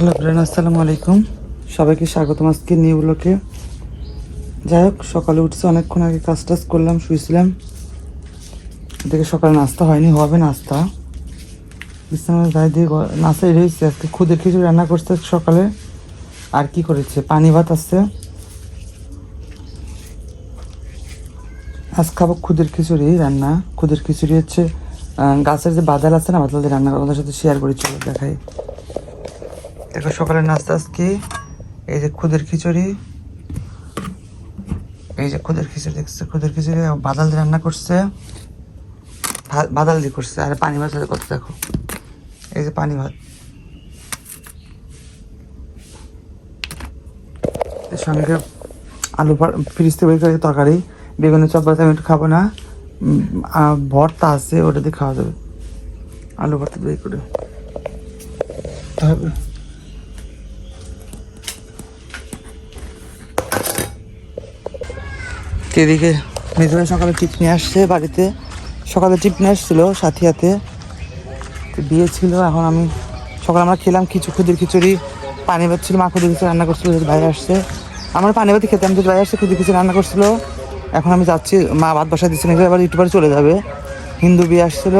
Hello friend, আসসালামু আলাইকুম। সবাইকে স্বাগতম আজকে নিউ ব্লগে। যাই হোক, সকালে উঠছে, অনেকক্ষণ আগে কাজ টাজ করলাম, শুয়েছিলাম। দেখে সকালে নাস্তা হয়নি, হবে নাস্তা। বিছানায় গায়ে দিয়ে নাস্তা রয়েছে। আজকে খুদের খিচুড়ি রান্না করছে সকালে। আর কি করেছে, পানি ভাত আছে। আজ খাবো খুদের খিচুড়ি রান্না। খুদের খিচুড়ি হচ্ছে গাছের যে বাদাল আছে না, বাদাল দিয়ে রান্না করা, ওদের সাথে শেয়ার করি, চলো দেখাই। দেখো সকালের নাস্তা আজকে এই যে খুদের খিচুড়ি, এই যে খুদের খিচুড়ি দেখছে, খুদের খিচুড়ি বাদাল দিয়ে রান্না করছে, বাদাল দিয়ে করছে। আর পানি ভাত কত দেখো, এই যে পানি ভাত, এর সঙ্গে আলু ফ্রিজ থেকে বের করে তরকারি, বেগুনের চপ। আমি একটু খাবো না, ভর্তা আছে, ওটা দিয়ে খাওয়া যাবে। আলু ভর্তা বের করে হবে। এদিকে মেজবাই সকালে টিপ নিয়ে আসছে বাড়িতে। সকালে টিপ নিয়ে আসছিল সাথিয়াতে, বিয়ে ছিল। এখন আমি সকালে আমরা খেলাম খুদের খিচুড়ি, পানি ভাত ছিল, মা খুদের খিচুড়ি রান্না করছিল, ভাই আসছে। আমার পানি ভাতই খেতাম, যদি ভাই আসছে খুদের খিচুড়ি রান্না করছিল। এখন আমি যাচ্ছি, মা ভাত বসা দিচ্ছে, মেজবাই আবার ইউটিউবারে চলে যাবে, হিন্দু বিয়ে আসছিল।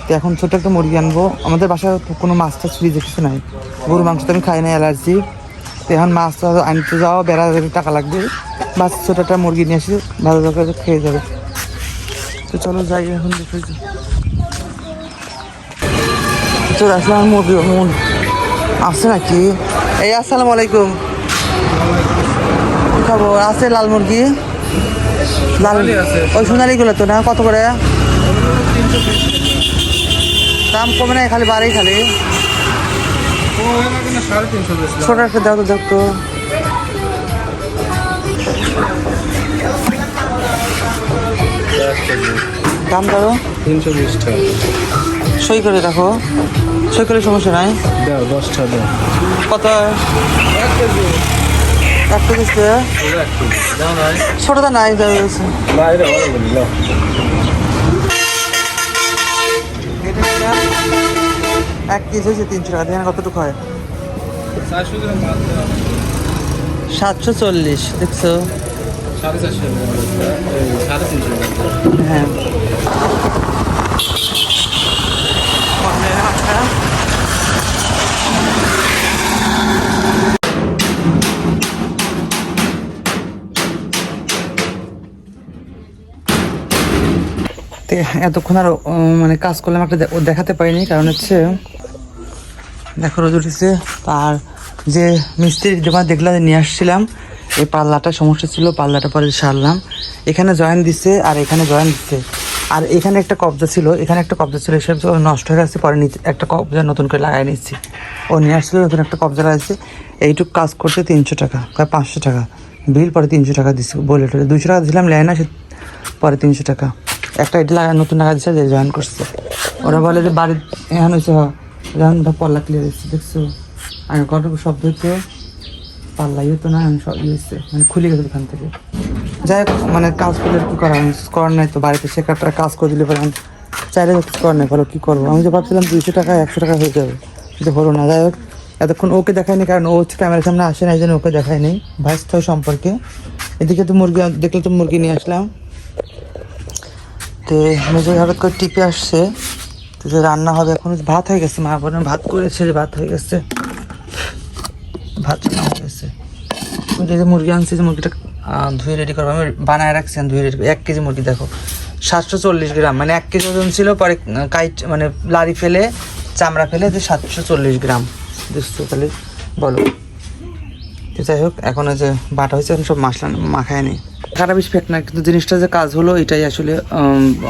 তো এখন ছোটো একটা মুরগি আনবো। আমাদের বাসায় কোনো মাছ টাছ ফ্রিজে কিছু নাই, গরু মাংস তো আমি খাই না, অ্যালার্জি। তো এখন মাছটা আনতে যাওয়া বেড়া টাকা লাগবে। বাস ছোটো একটা মুরগি নিয়ে আসি, ভালো করে খেয়ে যাবে। তো চলো যাই, এখন দেখেছি চলে আসলাম। মুরগি আসছে নাকি? এই আসসালামু আলাইকুম। খবর আছে? লাল মুরগি, লাল ওই সোনালিগুলো তো না? কত করে দাম? কমে না, খালি বাড়ি, খালি ছোট একটা দাও তো, দেখতো। দাম ধরো 320 টাকা। সই করে রাখো, সই করে সমস্যা নাই। দাও 10 টাকা দাও। কত? 1 কেজি। 1 কেজি ছোটটা নাই, বাইরে ভালো বলি নাও। 1 কেজি হয়েছে 300 টাকা। দেখেন কতটুকু হয়। 400 গ্রাম মাছ দাও। 740 দেখছো? 450 350। হ্যাঁ, এতক্ষণ আর মানে কাজ করলাম, একটা দেখাতে পারিনি, কারণ হচ্ছে দেখো রোজ উঠেছে। আর যে মিস্ত্রি দোকান দেখলাম, নিয়ে আসছিলাম, এই পাল্লাটা সমস্যা ছিল, পাল্লাটা পরে সারলাম। এখানে জয়েন দিচ্ছে আর এখানে জয়েন দিচ্ছে, আর এখানে একটা কবজা ছিল, এখানে একটা কবজা ছিল, এসব নষ্ট হয়ে গেছে। পরে একটা কবজা নতুন করে লাগাই নিচ্ছি। ও নিয়ে আসছিল, নতুন একটা কবজা লাগাইছে। এইটুকু কাজ করতে 300 টাকা, 500 টাকা বিল, পরে 300 টাকা দিচ্ছি। বলে 200 টাকা দিলাম, লেয় না, সে পরে 300 টাকা। একটা এটা নতুন লাগা দিচ্ছে, যে জয়েন করছে। ওরা বলে যে বাড়ির এখন হয়েছে, যখন পাল্লা ক্লিয়ার হচ্ছে, দেখছো? আর কতটুকু শব্দ হচ্ছে, পাল্লাই হতো না, আমি সব হচ্ছে, মানে খুলে গেছে ওখান থেকে। যাই হোক, মানে কাজ করলে কী করার নাই তো, বাড়িতে সে একটা কাজ করে দিলে পরে চাইলে কিছু করার নাই, বলো কী করবো। আমি যে ভাবছিলাম 200 টাকা 100 টাকা হয়ে যাবে, কিন্তু হলো না। যাই হোক, এতক্ষণ ওকে দেখায়নি, কারণ ও হচ্ছে ক্যামেরার সামনে আসে না, এই জন্য ওকে দেখায়নি ভাইস্ত সম্পর্কে। এদিকে তো মুরগি দেখলে, তো মুরগি নিয়ে আসলাম। তো মেজে হঠাৎ করে টিপে আসছে, তো যে রান্না হবে এখন। ভাত হয়ে গেছে, মা বোনের ভাত করেছে, ভাত হয়ে গেছে, ভাত রান্না হয়ে গেছে। যে মুরগি আনছি, যে মুরগিটা ধুয়ে রেডি করবো, আমি বানায় রাখছি, ধুয়ে রেডি। 1 কেজি মুরগি দেখো, 740 গ্রাম, মানে 1 কেজি ওজন ছিল, পরে মানে লাড়ি ফেলে চামড়া ফেলে যে 740 গ্রাম বুঝছো তাহলে, বলো। তো যাই হোক, এখন যে বাটা হয়েছে, এখন সব মশলা মাখায় নেই। টাকাটা বেশি ফেট না, কিন্তু জিনিসটা যে কাজ হলো এটাই আসলে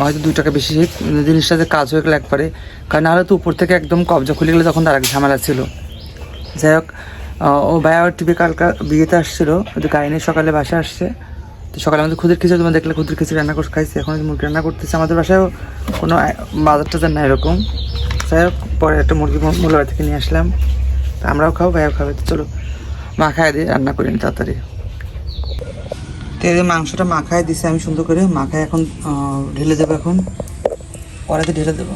হয়তো 2 টাকা বেশি। জিনিসটা যে কাজ হয়ে গেলে একবারে, কারণ নাহলে তো উপর থেকে একদম কবজা খুলে গেলে তখন তার এক ঝামেলা ছিল। যাই হোক, ও ভাইয়া টিভি কালকা বিয়েতে আসছিলো, ওই গাড়ি নিয়ে সকালে বাসায় আসছে। তো সকালে আমাদের খুদের খিচুড়ি, তোমার দেখলে খুদের খিচুড়ি রান্না করে খাইছে। এখন মুরগি রান্না করতেছে। আমাদের বাসায়ও কোনো বাজার টাজার না এরকম। যাই হোক, পরে একটা মুরগি মূল্যবাড়ি থেকে নিয়ে আসলাম, তা আমরাও খাবো, ভাইয়াও খাবে। তো চলো মাখায় দিয়ে রান্না করি তাড়াতাড়ি। তো এই মাংসটা মাখায় দিছে আমি সুন্দর করে, মাখায় এখন ঢেলে দেবো। এখন পরেতে ঢেলে দেবো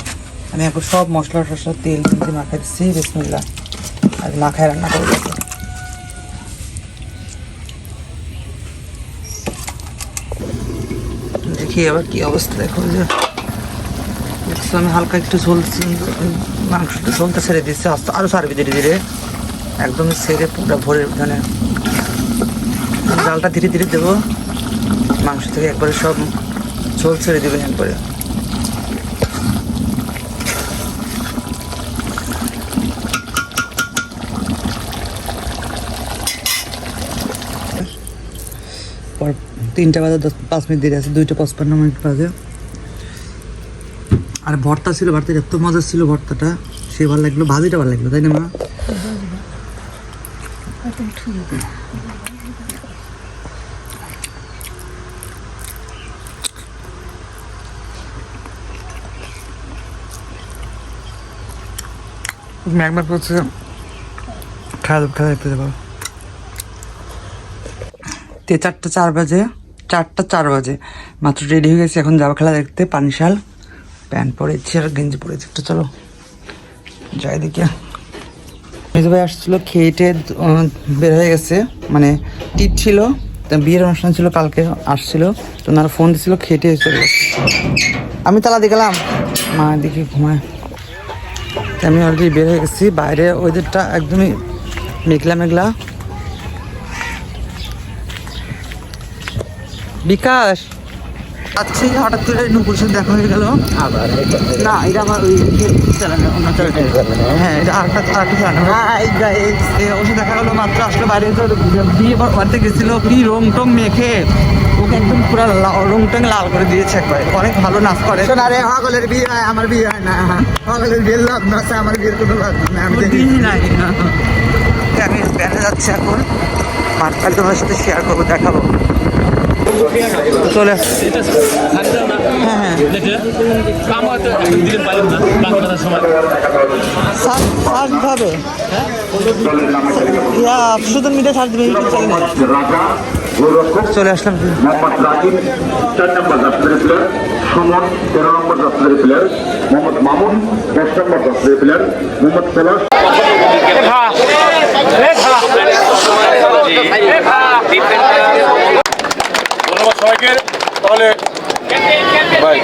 আমি। এখন সব মশলা টশলা তেল মাখায় দিচ্ছি। বিসমিল্লাহ। আর না খাই রান্না করে দেবো। দেখি আবার কি অবস্থা, দেখো যে দেখছো আমি হালকা একটু ঝোলছি, মাংসটা ঝোলটা ছেড়ে দিচ্ছে, আস্তে আরও ছাড়বি ধীরে ধীরে, একদম ছেড়ে পুরো ভরে মানে জালটা ধীরে ধীরে দেবো, মাংস থেকে একবারে সব ঝোল ছেড়ে দেবেন একবারে। পর 3টা বাজে 5 মিনিট দেরি আছে, 2:55 বাজে। আর ভর্তা ছিল, ভর্তা এত মজা ছিল, ভর্তাটা সে ভালো লাগলো, ভাজিটা ভালো লাগলো, তাই না মা? একবার করছে খাওয়া দেখতে যাবো। 4:04 বাজে মাত্র রেডি হয়ে গেছে, এখন যাবো খেলা দেখতে। পানিশাল প্যান্ট পরেছি আর গেঞ্জি পরেছি, একটু চলো যাই দেখি। মেজো ভাই আসছিলো, খেয়েটে বের হয়ে গেছে, মানে টিট ছিল, বিয়ের অনুষ্ঠান ছিল কালকে, আসছিল তো ওনারা ফোন দিছিল, খেটে চলে গেছে। আমি তালা দিয়ে গেলাম, মা দেখি ঘুমায়, আমি অলরেডি বের হয়ে গেছি। বাইরে ওয়েদারটা একদমই মেঘলা মেঘলা। বিকাশ আচ্ছা, হঠাৎ করে নুপুর সাথে দেখা হয়ে গেল। না এটা আমার ওই চালানো, অন্য চালানো। হ্যাঁ এটা আরেকটা চালানো। ওর সাথে দেখা গেলো মাত্র, আসলে বাইরে বিয়ে বাড়িতে গেছিল, কি রং টং মেখে ওকে একদম পুরো রং টং লাল করে দিয়েছে একবারে, অনেক ভালো নাচ করে। আরে হগলের বিয়ে হয়, আমার বিয়ে হয় না, হগলের বিয়ের লগ্ন আছে, আমার বিয়ের কোনো লগ্ন নাই, আমি দিনই নাই। আমি স্প্যানে যাচ্ছি এখন, মাঠটা তোমার সাথে শেয়ার করবো, দেখাবো। চলে আসছে। হ্যাঁ হ্যাঁ সার্চ হবে, শুধু মিডিয়া সার্চ দেবে, ইউটিউব চ্যানেলে। চলে আসলাম। মোহাম্মদ রাকিব 4 নম্বর জাতীয় প্লেয়ার, সুমন 13 নম্বর জাতীয় প্লেয়ার, মোহাম্মদ মামুন 10 নম্বর জাতীয় প্লেয়ার, মোহাম্মদ পলাশ সবাইকে তাহলে ভাই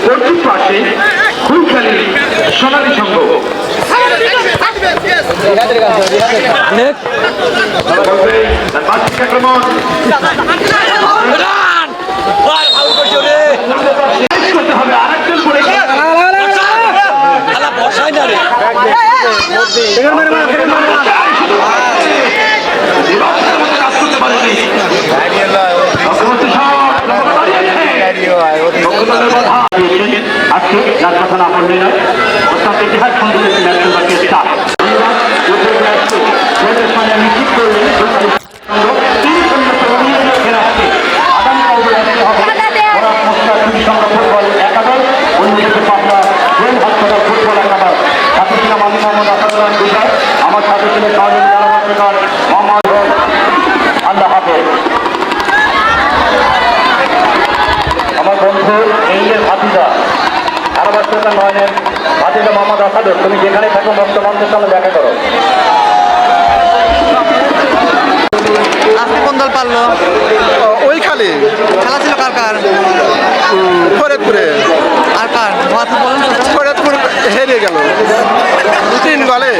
পশ্চিম পাশে ফুলখালী সোনালী সংঘ বার্ষিক আক্রমণ করতে হবে, আরেকজন পড়ে কাজ করতে পারেনি। আজকে যার কথা না বললেই নয়, অত্যন্ত ইতিহাস সম্পর্কে নিশ্চিত করলেন ফুটবল একাদশ, অন্যদিকে পাবনা জেল হাসপাতাল ফুটবল একাদশ। সাথে ছিলাম আমি মোহাম্মদ আসাদুল্লাহ বিকাশ, আমার সাথে ছিলেন মোহাম্মদ আল্লাহ হাফেজ। আমার বন্ধু এইয়ের ভাতিজা ধারাবাহিকতা নয়নের ভাতিজা মোহাম্মদ আসাদুর, তুমি যেখানে থাকো বর্তমানদের সঙ্গে দেখা করো। আজকে কোন দল পারলো? ওই খালি খেলা ছিল কার কার? ফরিদপুরে, আর কার? ফরিদপুর হেরে গেল 3 গোলে,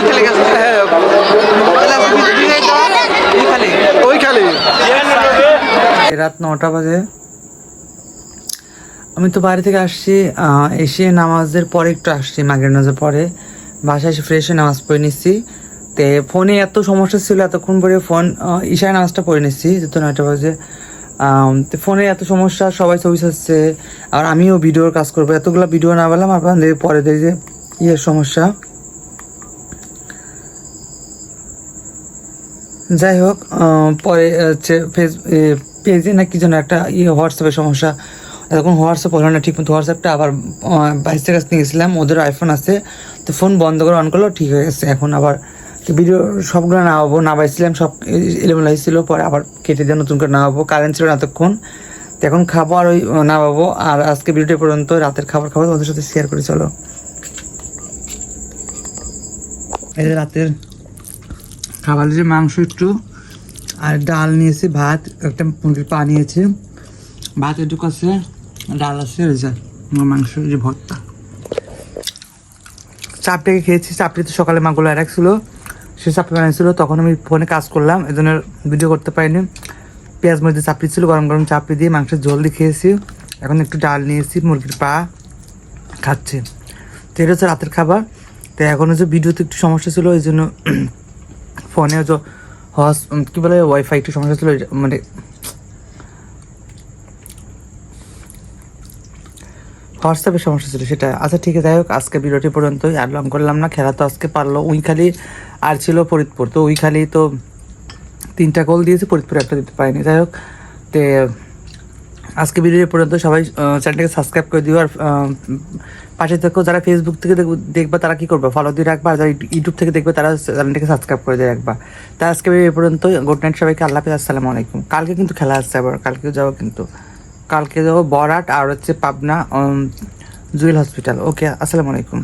খেলে গেছে। হ্যাঁ ওই খালি। রাত 9টা বাজে, আমি তো বাইরে থেকে আসছি, এসে নামাজের পরে একটু আসছি, মাগরিব নামাজের পরে বাসায় এসে ফ্রেশ হয়ে নামাজ পড়ে নিচ্ছি। তে ফোনে এত সমস্যা ছিল, এতক্ষণ পরে ফোন ঈশায় নামাজটা পড়ে নিচ্ছি, যেহেতু 9টা বাজে। তো ফোনে এত সমস্যা, সবাই ছবি ছাড়ছে, আর আমিও ভিডিওর কাজ করবো, এতগুলো ভিডিও না পেলাম, আপনাদের পরে দেখি যে ইয়ের সমস্যা। যাই হোক পরে হচ্ছে পেজে না কি যেন একটা হোয়াটসঅ্যাপের সমস্যা, এখন হোয়াটসঅ্যাপ হলো না ঠিক মতো। হোয়াটসঅ্যাপটা আবার বাইশের কাছে নিয়ে গেছিলাম, ওদের আইফোন আছে, তো ফোন বন্ধ করে অন করলো, ঠিক হয়ে গেছে। এখন আবার ভিডিও সবগুলো না বাইছিলাম, সব এলোমেলো হয়েছিল, পরে আবার কেটে দিয়ে নতুন করে নামাবো। কারেন্ট ছিল না এতক্ষণ, তো এখন খাবো আর ওই নামাবো। আর আজকে ভিডিওটি পর্যন্ত, রাতের খাবার খাবো, তোমাদের সাথে শেয়ার করে চলো। এই যে রাতের খাবার, যে মাংস একটু আর ডাল নিয়েছি, ভাত, একটা মুরগির পা নিয়েছি, ভাত একটু আছে, ডাল আছে, ওই যে মাংস, যে ভর্তা। চাপটাকে খেয়েছি, চাপটি তো সকালে মাগুলো রাখছিল, সে চাপটি বানিয়েছিল, তখন আমি ফোনে কাজ করলাম, এই জন্য ভিডিও করতে পারিনি। পেঁয়াজ মধ্যে চাপড়ি ছিল, গরম গরম চাপড়ি দিয়ে মাংসের ঝোল দিয়ে খেয়েছি। এখন একটু ডাল নিয়েছি, মুরগির পা খাচ্ছি। তো এটা হচ্ছে রাতের খাবার। তো এখন হচ্ছে ভিডিওতে একটু সমস্যা ছিল, এই জন্য ফোনে হচ্ছে কী বলে ওয়াইফাই একটু সমস্যা ছিল, মানে হোয়াটসঅ্যাপের সমস্যা ছিল সেটা। আচ্ছা ঠিক আছে, যাই হোক আজকে ভিডিওটি পর্যন্তই, আর লং করলাম না। খেলা তো আজকে পারলো উইখালি, আর ছিল ফরিদপুর, তো উইখালি তো 3টা গোল দিয়েছে, ফরিদপুর একটা দিতে পারেনি। যাই হোক, তো আজকে ভিডিও পর্যন্ত। সবাই চ্যানেলটাকে সাবস্ক্রাইব করে দিও, আর পাশে থেকেও যারা ফেসবুক থেকে দেখবা তারা কী করবে, ফলো দিয়ে রাখবা, আর যারা ইউটিউব থেকে দেখবে তারা চ্যানেলটাকে সাবস্ক্রাইব করে দিয়ে রাখবা। তাই আজকে ভিডিও পর্যন্ত, গুড নাইট সবাইকে, আল্লাহ হাফেজ, আসসালামু আলাইকুম। কালকে কিন্তু খেলা আসছে আবার, কালকেও যাবো, কিন্তু কালকে যাবো বরাট আর হচ্ছে পাবনা জুয়েল হসপিটাল। ওকে, আসসালামু আলাইকুম।